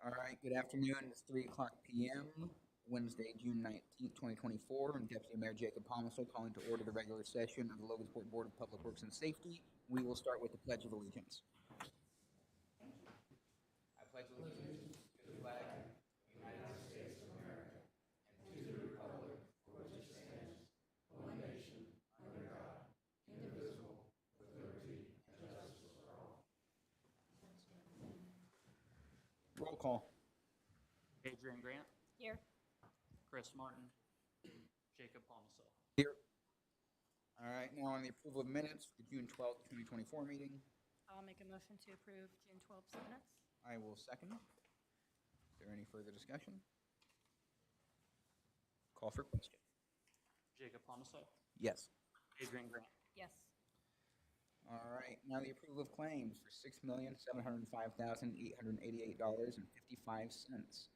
All right, good afternoon. It's 3 o'clock p.m., Wednesday, June 19th, 2024. I'm Deputy Mayor Jacob Palmiso calling to order the regular session of the Logansport Board of Public Works and Safety. We will start with the Pledge of Allegiance. I pledge allegiance to the flag of the United States of America and to the republic for which it stands, one nation, under God, indivisible, with liberty and justice for all. Roll call. Adrian Grant, Here. Chris Martin, Jacob Palmiso. Here. All right, now on the approval of minutes for the June 12th, 2024 meeting. I'll make a motion to approve June 12th minutes. I will second. Is there any further discussion? Call for question. Jacob Palmiso, Yes. Adrian Grant, Yes. All right, now the approval of claims for $6,705,888.55.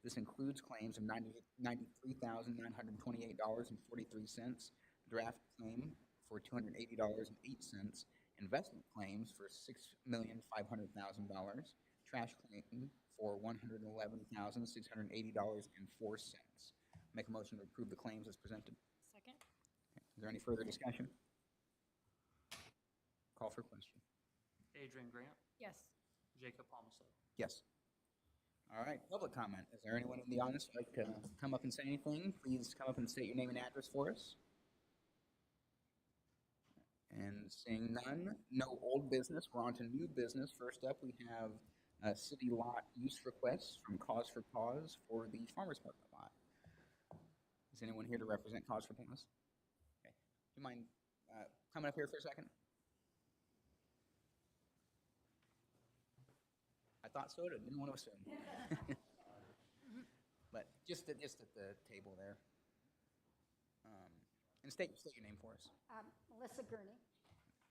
This includes claims of $93,928.43, draft claim for $280.08, investment claims for $6,500,000, trash claim for $111,680.04. Make a motion to approve the claims as presented. Second. Is there any further discussion? Call for question. Adrian Grant, Yes. Jacob Palmiso. Yes. All right, public comment. Is there anyone in the audience who'd like to come up and say anything? Please come up and state your name and address for us. And seeing none, no old business. We're on to new business. First up, we have city lot use requests from Cause for Pause for the farmer's market lot. Is anyone here to represent Cause for Pause? Okay. Do you mind coming up here for a second? I thought so. Didn't want to assume. But just at the table there. And state your name for us. Melissa Gurney.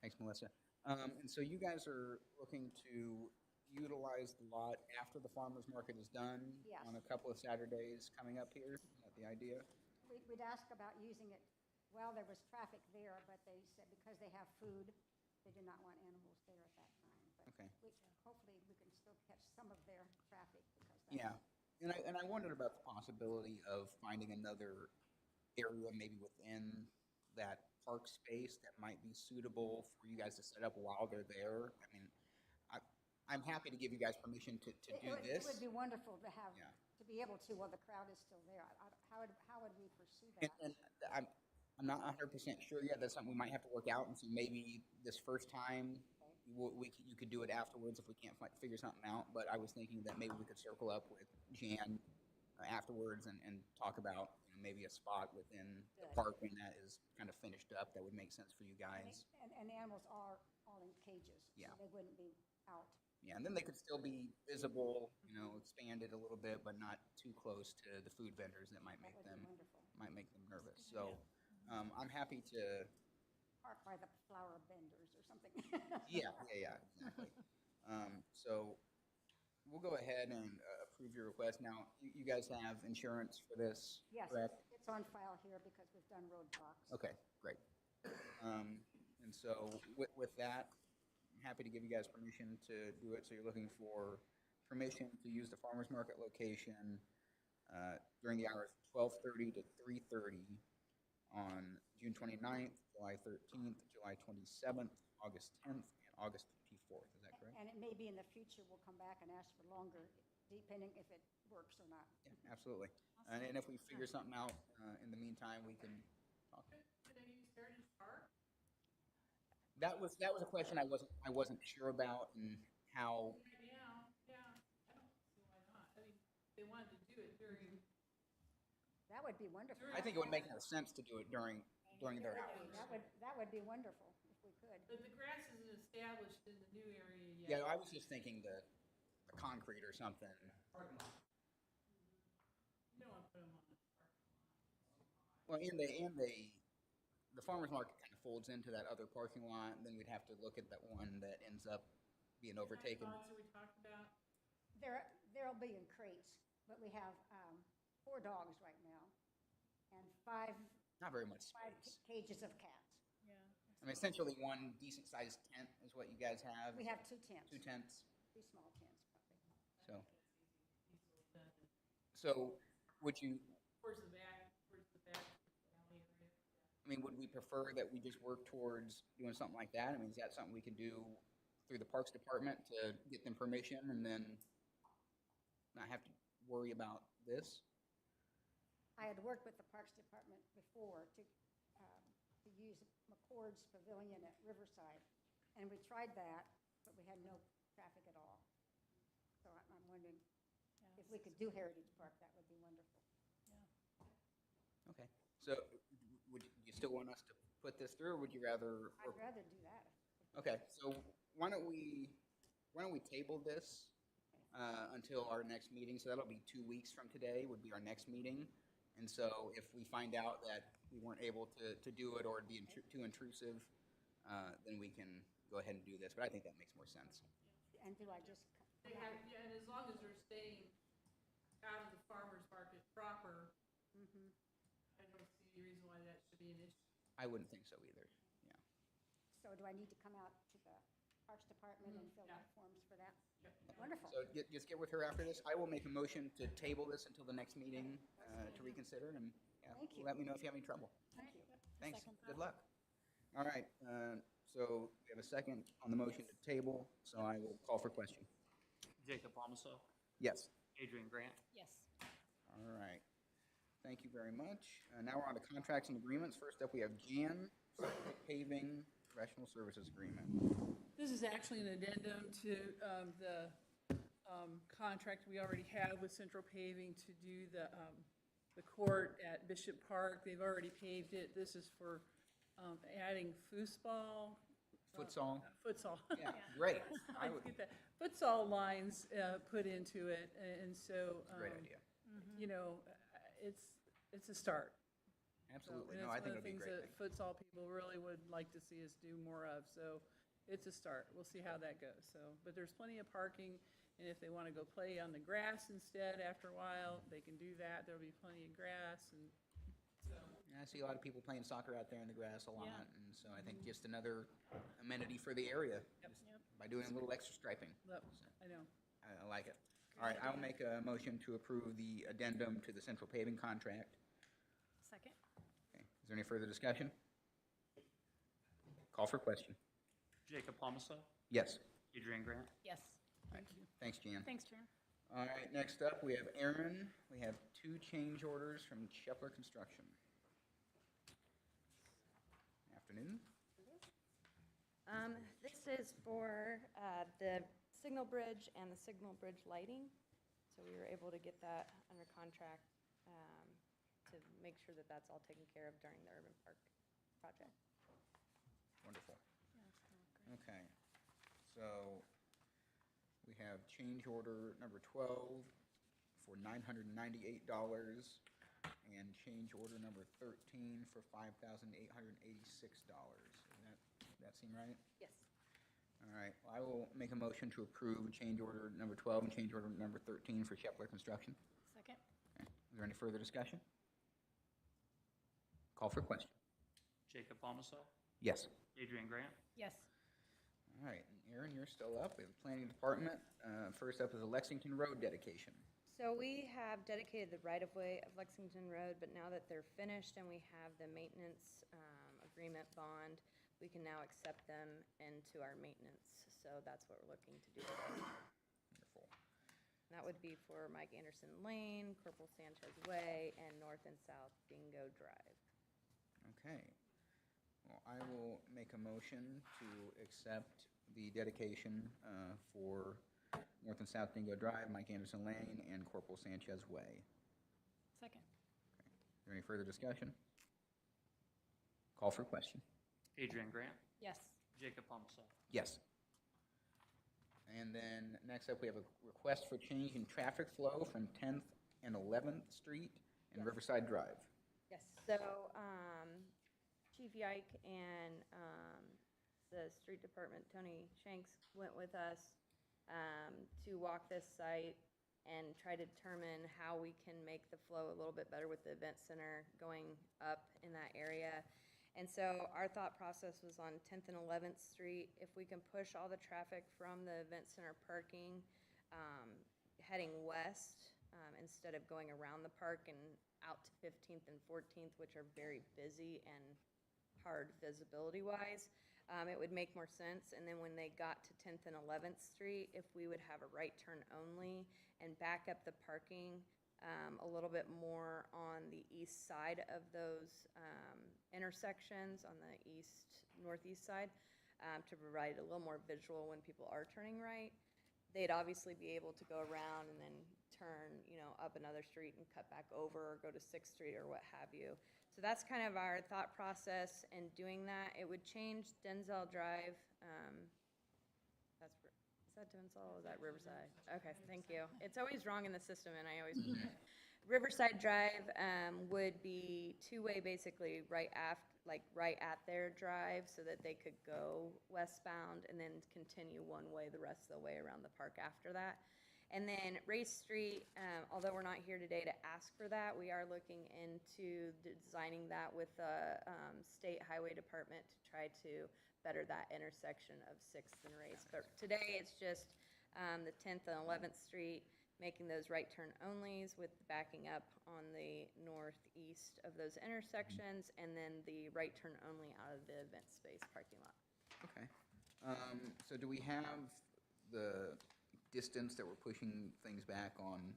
Thanks, Melissa. And so you guys are looking to utilize the lot after the farmer's market is done. Yes. On a couple of Saturdays coming up here. Is that the idea? We'd ask about using it while there was traffic there, but they said because they have food, they do not want animals there at that time. But Okay. Hopefully we can still catch some of their traffic because Yeah. And I wondered about the possibility of finding another area maybe within that park space that might be suitable for you guys to set up while they're there. I mean, I'm happy to give you guys permission to do this. It would be wonderful to have, Yeah. to be able to while the crowd is still there. How would we pursue that? And I'm not 100% sure yet. That's something we might have to work out. And so maybe this first time you could do it afterwards if we can't figure something out. But I was thinking that maybe we could circle up with Jan afterwards and talk about maybe a spot within the park when that is kind of finished up that would make sense for you guys. And the animals are all in cages, Yeah. so they wouldn't be out. Yeah, and then they could still be visible, expanded a little bit, but not too close to the food vendors that might make That would them be wonderful. nervous. So I'm happy to. Park by the flower vendors or something. Yeah, exactly. So we'll go ahead and approve your request. Now, you guys have insurance for this, Yes, correct? it's on file here because we've done roadblocks. Okay, great. And so with that, I'm happy to give you guys permission to do it. So you're looking for permission to use the farmer's market location during the hours 12:30 to 3:30 on June 29th, July 13th, July 27th, August 10th, and August 24th. Is that correct? And it may be in the future, we'll come back and ask for longer, depending if it works or not. Yeah, absolutely. And if we figure something out in the meantime, we can talk. Could they use Heritage Park? That was a question I wasn't sure about and how. Yeah, I don't see why not. I mean, they wanted to do it during, That would be wonderful. I think it would make more sense to do it during during their hours. That would be wonderful if we could. But the grass isn't established in the new area yet. Yeah, I was just thinking the concrete or something. You don't want to put them on the parking lot. Well, the farmer's market kind of folds into that other parking lot, and then we'd have to look at that one that ends up being overtaken. What dogs are we talking about? There'll be in crates, but we have 4 dogs right now and 5 Not very much space. cages of cats. Yeah. I mean, essentially one decent-sized tent is what you guys have. We have 2 tents. 2 tents. 2 small tents, probably. So would you, Where's the back alley area? I mean, would we prefer that we just work towards doing something like that? I mean, is that something we can do through the Parks Department to get them permission and then not have to worry about this? I had worked with the Parks Department before to use McCord's Pavilion at Riverside, and we tried that, but we had no traffic at all. So I'm wondering if we could do Heritage Park, that would be wonderful. Okay. So would you still want us to put this through, or would you rather? I'd rather do that. Okay, so why don't we table this until our next meeting? So that'll be 2 weeks from today would be our next meeting. And so if we find out that we weren't able to do it or it'd be too intrusive, then we can go ahead and do this. But I think that makes more sense. And do I just? They have, yeah, and as long as they're staying out of the farmer's market proper, I don't see any reason why that should be an issue. I wouldn't think so either. Yeah. So do I need to come out to the Parks Department and fill out forms for that? Wonderful. So just get with her after this. I will make a motion to table this until the next meeting to reconsider, and Thank you. let me know if you have any trouble. Thank you. Thanks. Good luck. All right. So we have a second on the motion to table. So I will call for question. Jacob Palmaso, Yes. Adrian Grant. Yes. All right. Thank you very much. Now we're on to contracts and agreements. First up, we have Jan, Paving Professional Services Agreement. This is actually an addendum to the contract we already have with Central Paving to do the court at Bishop Park. They've already paved it. This is for adding foosball. Futsal. Futsal. Yeah, great. I get that. Futsal lines put into it, and so. Great idea. You know, it's a start. Absolutely. So, No, I and think it would be a great It's one of the things that futsal people really would like to see us do more of, so it's a start. We'll see how that goes, so. But there's plenty of parking, and if they want to go play on the grass instead after a while, they can do that. There'll be plenty of grass, and so. I see a lot of people playing soccer out there in the grass a lot, Yeah. and so I think just another amenity for the area just by doing a little extra striping. Yep, I know. I like it. All right, I'll make a motion to approve the addendum to the Central Paving contract. Second? Okay. Is there any further discussion? Call for question. Jacob Palmaso, Yes. Adrian Grant. Yes. Thank you. Thanks, Jan. Thanks, Jan. All right, next up, we have Aaron. We have 2 change orders from Shepler Construction. Afternoon. This is for the signal bridge and the signal bridge lighting. So we were able to get that under contract to make sure that that's all taken care of during the urban park project. Wonderful. Okay, so we have change order number 12 for $998 and change order number 13 for $5,886. Does that seem right? Yes. All right, well, I will make a motion to approve change order number 12 and change order number 13 for Shepler Construction. Second? Okay. Is there any further discussion? Call for question. Jacob Palmaso, Yes. Adrian Grant. Yes. All right, and Aaron, you're still up. We have the planning department. First up is a Lexington Road dedication. So we have dedicated the right-of-way of Lexington Road, but now that they're finished and we have the maintenance agreement bond, we can now accept them into our maintenance. So that's what we're looking to do today. Wonderful. And that would be for Mike Anderson Lane, Corporal Sanchez Way, and North and South Bingo Drive. Okay. Well, I will make a motion to accept the dedication for North and South Dingo Drive, Mike Anderson Lane, and Corporal Sanchez Way. Second? Is there any further discussion? Call for question. Adrian Grant, Yes. Jacob Palmso. Yes. And then next up, we have a request for change in traffic flow from 10th and 11th Street and Riverside Drive. Yes, so, Chief Yike and, the street department, Tony Shanks, went with us, to walk this site and try to determine how we can make the flow a little bit better with the event center going up in that area. And so our thought process was on 10th and 11th Street, if we can push all the traffic from the event center parking, heading west, instead of going around the park and out to 15th and 14th, which are very busy and hard visibility-wise, it would make more sense. And then when they got to 10th and 11th Street, if we would have a right turn only and back up the parking a little bit more on the east side of those intersections, on the northeast side, to provide a little more visual when people are turning right. They'd obviously be able to go around and then turn, up another street and cut back over or go to 6th Street or what have you. So that's kind of our thought process in doing that. It would change Denzel Drive. Is that Denzel or is that Riverside? Okay, thank you. It's always wrong in the system and I always forget. Riverside Drive would be two-way basically right at their drive so that they could go westbound and then continue one way the rest of the way around the park after that. And then Race Street, although we're not here today to ask for that, we are looking into designing that with the State Highway Department to try to better that intersection of 6th and Race. But today it's just the 10th and 11th Street, making those right turn onlys with backing up on the northeast of those intersections, and then the right turn only out of the event space parking lot. Okay. So do we have the distance that we're pushing things back on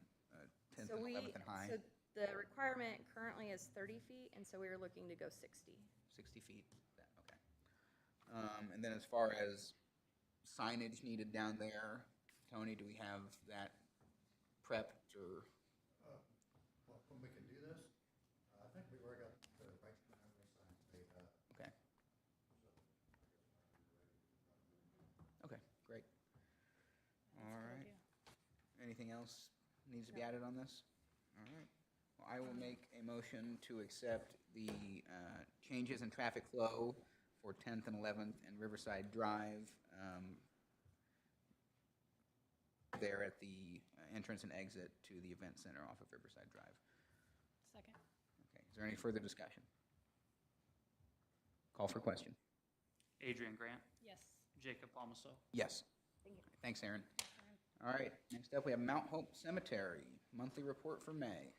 10th and 11th and High? So the requirement currently is 30 feet, and so we were looking to go 60. 60 feet, okay. And then as far as signage needed down there, Tony, do we have that prepped or? Well, when we can do this, I think we've already got the right to know signs made up. Okay. Okay, great. All right. Anything else needs to be added on this? All right. Well, I will make a motion to accept the changes in traffic flow for 10th and 11th and Riverside Drive there at the entrance and exit to the event center off of Riverside Drive. Second. Okay, is there any further discussion? Call for question. Adrian Grant, Yes. Jacob Palmso. Yes. Thanks, Aaron. All right, next up we have Mount Hope Cemetery, monthly report for May.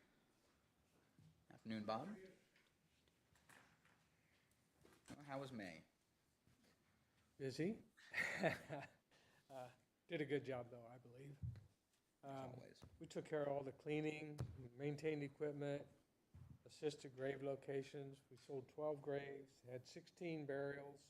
Afternoon, Bob. How was May? Busy. Did a good job, though, I believe. Always. We took care of all the cleaning, maintained equipment, assisted grave locations. We sold 12 graves, had 16 burials,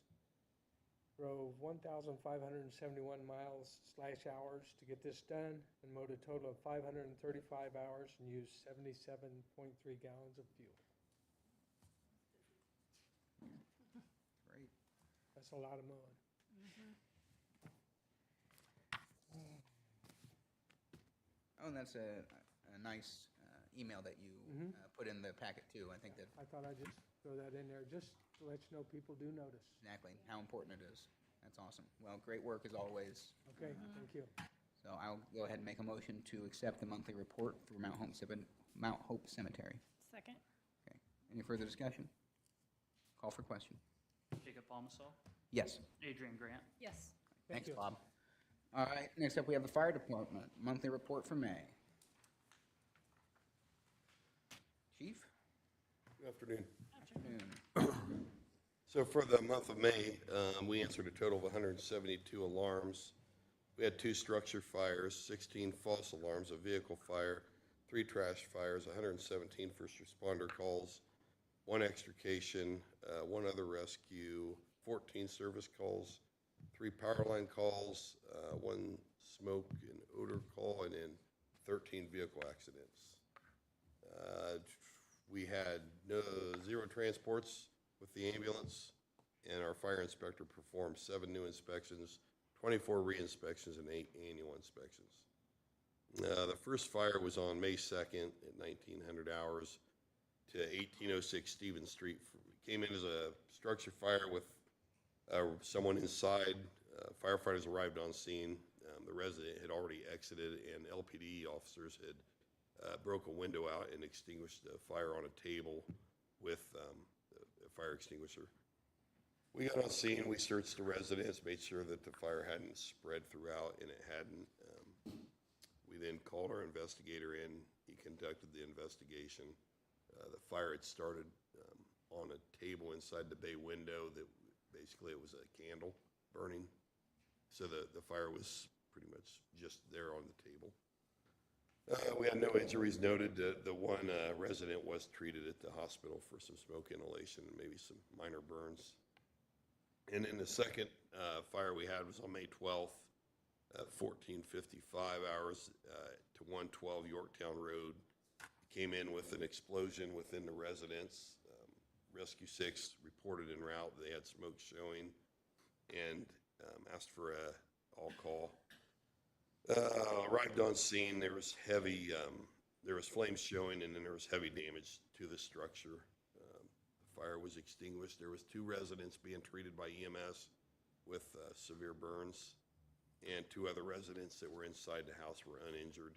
drove 1,571 miles/hours to get this done, and mowed a total of 535 hours and used 77.3 gallons of fuel. Great. That's a lot of mowing. Oh, and that's a nice email that you put in the packet too. I think that I thought I'd just throw that in there just to let you know people do notice. exactly how important it is. That's awesome. Well, great work as always. Okay, thank you. So I'll go ahead and make a motion to accept the monthly report for Mount Hope Cemetery. Second. Okay. Any further discussion? Call for question. Jacob Palmso. Yes. Adrian Grant, Yes. Thanks, you. Bob. All right, next up we have the fire department, monthly report for May. Chief? Good afternoon. Afternoon. So for the month of May, we answered a total of 172 alarms. We had 2 structure fires, 16 false alarms, a vehicle fire, 3 trash fires, 117 first responder calls, 1 extrication, 1 other rescue, 14 service calls, 3 power line calls, 1 smoke and odor call, and then 13 vehicle accidents. We had 0 transports with the ambulance, and our fire inspector performed 7 new inspections, 24 re-inspections, and 8 annual inspections. The first fire was on May 2nd at 1900 hours to 1806 Stevens Street. Came in as a structure fire with someone inside. Firefighters arrived on scene. The resident had already exited, and LPD officers had broke a window out and extinguished the fire on a table with a fire extinguisher. We got on scene, we searched the residence, made sure that the fire hadn't spread throughout, and it hadn't. We then called our investigator in. He conducted the investigation. The fire had started on a table inside the bay window that basically it was a candle burning. So the fire was pretty much just there on the table. We had no injuries noted. The one resident was treated at the hospital for some smoke inhalation and maybe some minor burns. And then the second fire we had was on May 12th at 14:55 hours to 112 Yorktown Road. Came in with an explosion within the residence. Rescue 6 reported en route they had smoke showing and asked for a all-call. Arrived on scene, there was flames showing, and then there was heavy damage to the structure. The fire was extinguished. There was 2 residents being treated by EMS with severe burns, and 2 other residents that were inside the house were uninjured.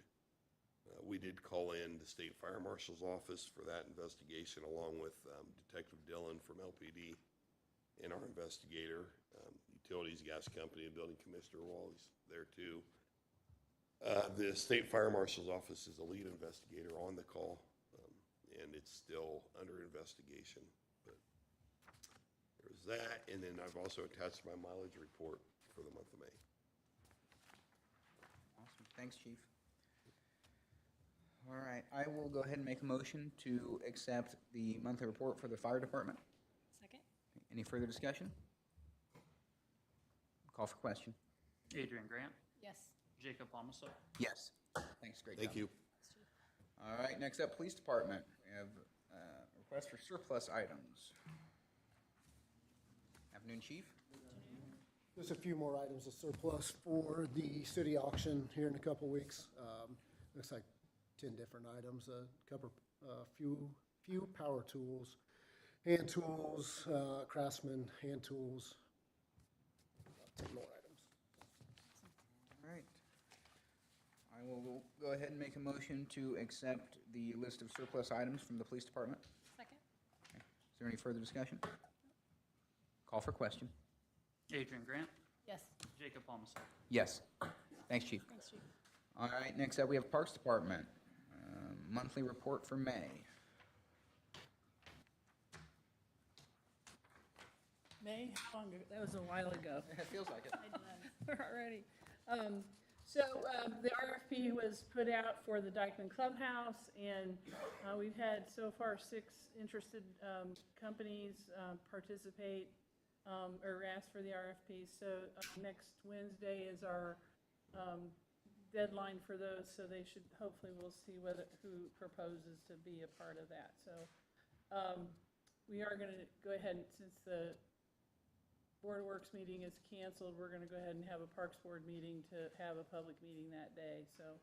We did call in the State Fire Marshal's office for that investigation, along with Detective Dillon from LPD and our investigator, Utilities Gas Company, and Building Commissioner Wally's there too. The State Fire Marshal's office is the lead investigator on the call, and it's still under investigation. But there's that, and then I've also attached my mileage report for the month of May. Awesome. Thanks, Chief. All right, I will go ahead and make a motion to accept the monthly report for the fire department. Second? Any further discussion? Call for question. Adrian Grant, Yes. Jacob Palmaso, Yes. Thanks, great job. Thank you. All right, next up, police department. We have request for surplus items. Afternoon, Chief. There's a few more items of surplus for the city auction here in a couple weeks. Looks like 10 different items, few power tools, hand tools, Craftsman hand tools, about 10 more items. All right. I will go ahead and make a motion to accept the list of surplus items from the police department. Second? Is there any further discussion? Call for question. Adrian Grant, Yes. Jacob Palmaso. Yes. Thanks, Chief. Thanks, Chief. All right, next up, we have Parks Department, monthly report for May. May, how long ago? That was a while ago. It feels like it. We're already. So the RFP was put out for the Dykeman Clubhouse, and we've had so far 6 interested companies participate or ask for the RFP. So next Wednesday is our deadline for those, so they should, hopefully we'll see who proposes to be a part of that. So we are going to go ahead, and since the Board of Works meeting is canceled, we're going to go ahead and have a Parks Board meeting to have a public meeting that day. So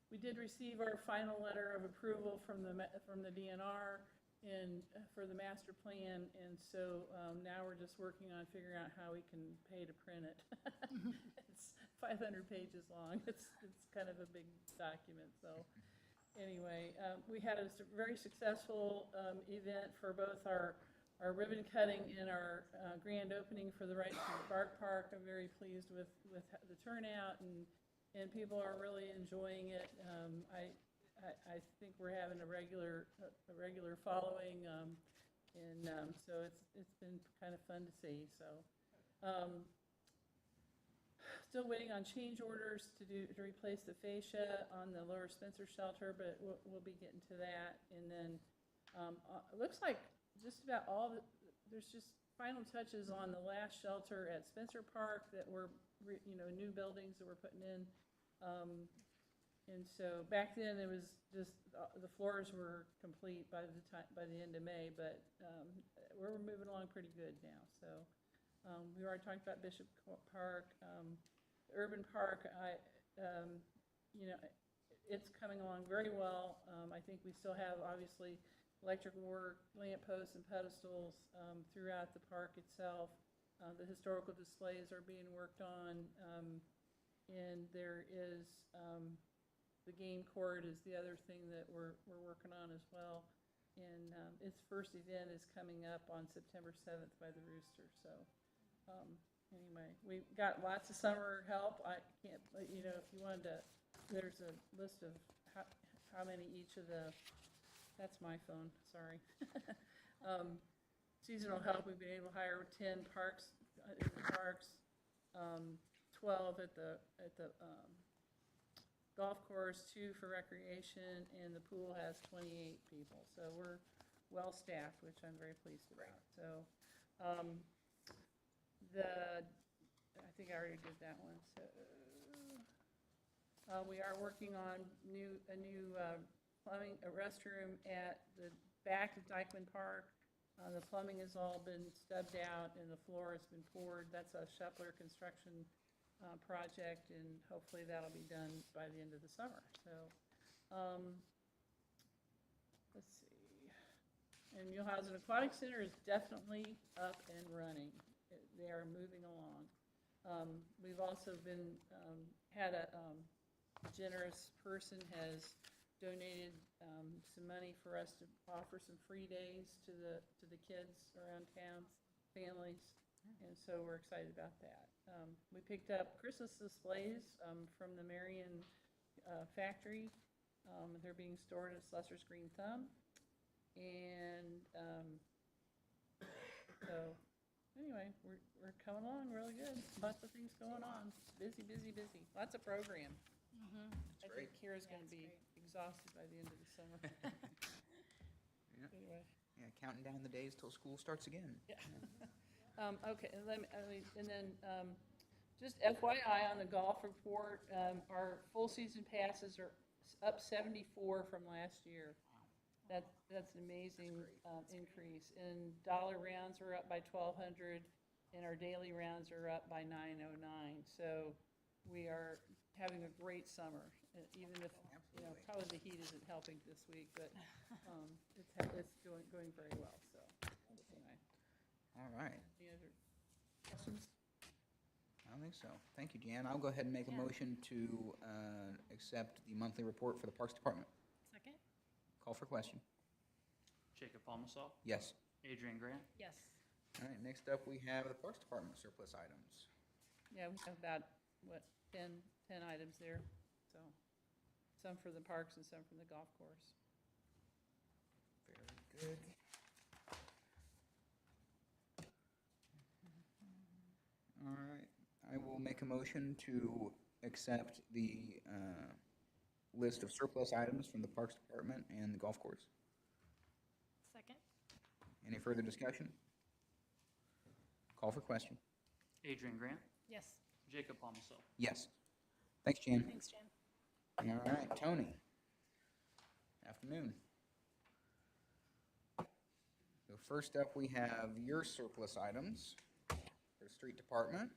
we did receive our final letter of approval from the DNR for the master plan, and so now we're just working on figuring out how we can pay to print it. It's 500 pages long. It's kind of a big document. So anyway, we had a very successful event for both our ribbon cutting and our grand opening for the Right to Bark Park. I'm very pleased with the turnout, and people are really enjoying it. I think we're having a regular following, and so it's been kind of fun to see. So still waiting on change orders to replace the fascia on the Lower Spencer shelter, but we'll be getting to that. And then it looks like just about there's just final touches on the last shelter at Spencer Park that were new buildings that we're putting in. And so back then, it was just, the floors were complete by the end of May, but we're moving along pretty good now, so. We already talked about Bishop Park, Urban Park, you know, it's coming along very well. I think we still have, obviously, electrical work, lamp posts and pedestals throughout the park itself. The historical displays are being worked on, and there is, the game court is the other thing that we're working on as well. And its first event is coming up on September 7th by the Rooster, so. Anyway, we've got lots of summer help. I can't, you know, if you wanted to, there's a list of how many each of the, that's my phone, sorry. Seasonal help, we've been able to hire 10 parks, 12 at the golf course, 2 for recreation, and the pool has 28 people. So we're well-staffed, which I'm very pleased about. So, I think I already did that one, so, we are working on a new plumbing, a restroom at the back of Dykeman Park. The plumbing has all been stubbed out and the floor has been poured. That's a Shepler construction project, and hopefully that'll be done by the end of the summer, so, let's see. And Mulehausen Aquatic Center is definitely up and running. They are moving along. We've also been, had a generous person has donated some money for us to offer some free days to the kids around town, families, and so we're excited about that. We picked up Christmas displays from the Marion factory. They're being stored at Slusser's Green Thumb, and so. Anyway, we're coming along really good. Lots of things going on. Busy, busy, busy. Lots of program. I think Kira's going to be exhausted by the end of the summer. Yeah. Anyway. Yeah, counting down the days till school starts again. Yeah. Okay, and then just FYI on the golf report, our full season passes are up 74 from last year. That's an amazing increase. And dollar rounds are up by 1,200, and our daily rounds are up by 909. So we are having a great summer, even if, you know, probably the heat isn't helping this week, but it's going very well, so anyway. All right. Any other questions? I don't think so. Thank you, Jan. I'll go ahead and make a motion to accept the monthly report for the Parks Department. Second? Call for question. Jacob Palmasol, Yes. Adrian Grant, Yes. All right, next up, we have the Parks Department surplus items. Yeah, we have about, 10 items there, so some for the parks and some from the golf course. Very good. All right, I will make a motion to accept the list of surplus items from the Parks Department and the golf course. Second? Any further discussion? Call for question. Adrian Grant, Yes. Jacob Palmasol. Yes. Thanks, Jan. Thanks, Jen. All right, Tony. Afternoon. So first up, we have your surplus items for the street department.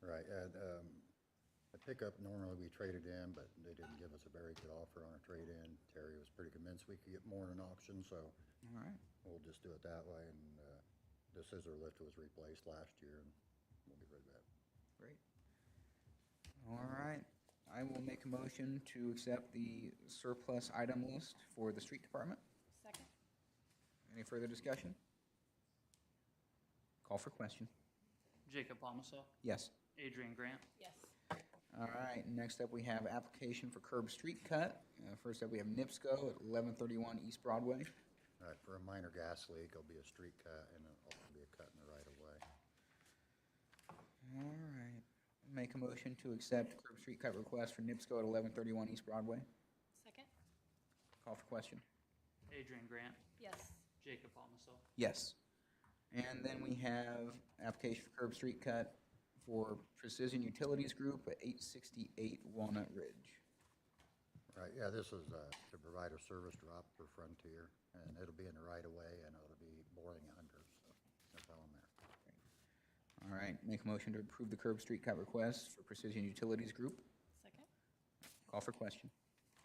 Right, a pickup, normally we traded in, but they didn't give us a very good offer on a trade-in. Terry was pretty convinced we could get more in an auction, so All right. we'll just do it that way. And the scissor lift was replaced last year, and we'll get rid of that. Great. All right. I will make a motion to accept the surplus item list for the street department. Second? Any further discussion? Call for question. Jacob Palmasol, Yes. Adrian Grant, Yes. All right, next up, we have application for curb street cut. First up, we have NIPSCO at 1131 East Broadway. All right, for a minor gas leak, it'll be a street cut, and it'll also be a cut in the right of way. All right. Make a motion to accept curb street cut request for NIPSCO at 1131 East Broadway. Second? Call for question. Adrian Grant, Yes. Jacob Palmasol. Yes. And then we have application for curb street cut for Precision Utilities Group at 868 Walnut Ridge. Right, yeah, this is to provide a service drop for Frontier, and it'll be in the right of way, and it'll be boring under, so no problem there. All right, make a motion to approve the curb street cut request for Precision Utilities Group. Second? Call for question.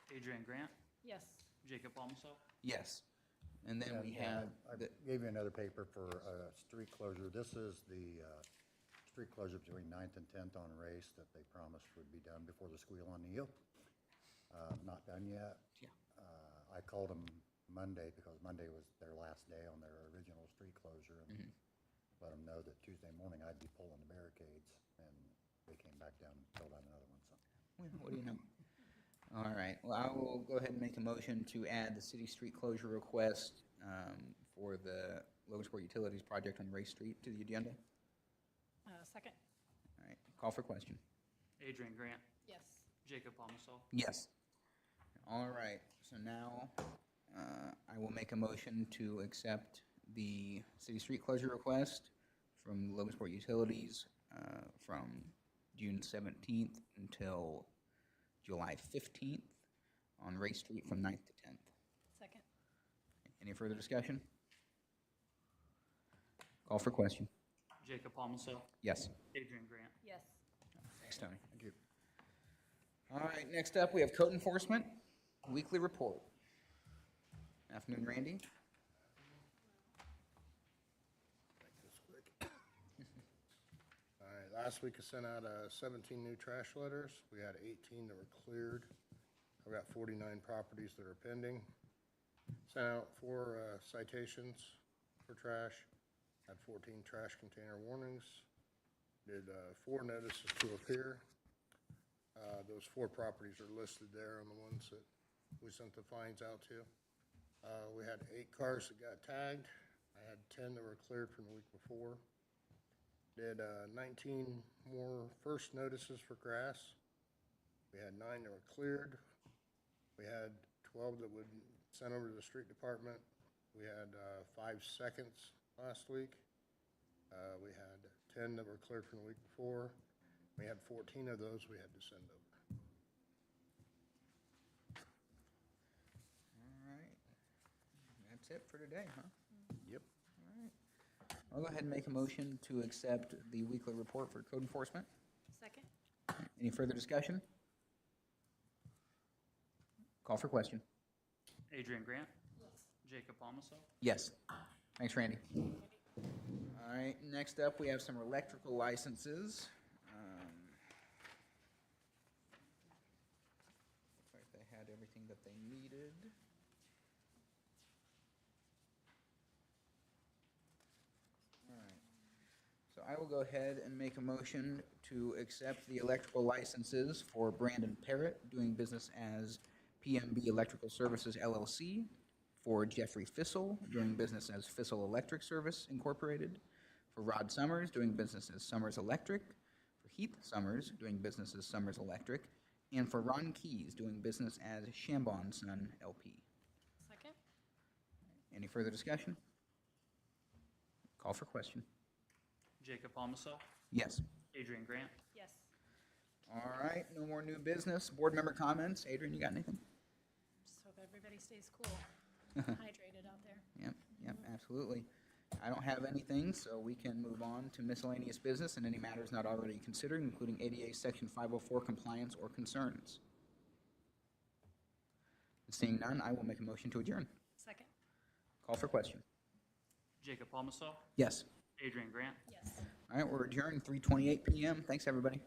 Adrian Grant, Yes. Jacob Palmso, Yes. And then we And, have, I the gave you another paper for street closure. This is the street closure between 9th and 10th on Race that they promised would be done before the squeal on the heel. Not done yet. Yeah. I called them Monday because Monday was their last day on their original street closure, and let them know that Tuesday morning I'd be pulling the barricades, and they came back down and filled out another one, so. well, what do you know? All right, well, I will go ahead and make a motion to add the city street closure request for the Logansport Utilities project on Race Street to the agenda. Second? All right, call for question. Adrian Grant, Yes. Jacob Palmso, Yes. All right, so now I will make a motion to accept the city street closure request from Logansport Utilities from June 17th until July 15th on Race Street from 9th to 10th. Second? Any further discussion? Call for question. Jacob Palmso, Yes. Adrian Grant. Yes. Thanks, Tony. Thank you. All right, next up, we have code enforcement, weekly report. Afternoon, Randy. Make this quick. All right, last week I sent out 17 new trash letters. We had 18 that were cleared. I've got 49 properties that are pending. Sent out 4 citations for trash. Had 14 trash container warnings. Did 4 notices to appear. Those 4 properties are listed there on the ones that we sent the fines out to. We had 8 cars that got tagged. I had 10 that were cleared from the week before. Did 19 more first notices for grass. We had 9 that were cleared. We had 12 that would send over to the street department. We had 5 seconds last week. We had 10 that were cleared from the week before. We had 14 of those we had to send over. All right. That's it for today, huh? Yep. All right. I'll go ahead and make a motion to accept the weekly report for code enforcement. Second? Any further discussion? Call for question. Adrian Grant, Jacob Palmso, Yes. Thanks, Randy. All right, next up, we have some electrical licenses. Looks like they had everything that they needed. All right. So I will go ahead and make a motion to accept the electrical licenses for Brandon Parrott, doing business as PMB Electrical Services LLC, for Jeffrey Fissel, doing business as Fissel Electric Service Incorporated, for Rod Summers, doing business as Summers Electric, for Heath Summers, doing business as Summers Electric, and for Ron Keys, doing business as Shambon Son LP. Second? Any further discussion? Call for question. Jacob Palmso, Yes. Adrian Grant, Yes. All right, no more new business. Board member comments. Adrian, you got anything? Just hope everybody stays cool, hydrated out there. Yep, absolutely. I don't have anything, so we can move on to miscellaneous business and any matters not already considered, including ADA Section 504 compliance or concerns. Seeing none, I will make a motion to adjourn. Second? Call for question. Jacob Palmso, Yes. Adrian Grant. Yes. All right, we're adjourned 3:28 p.m. Thanks, everybody.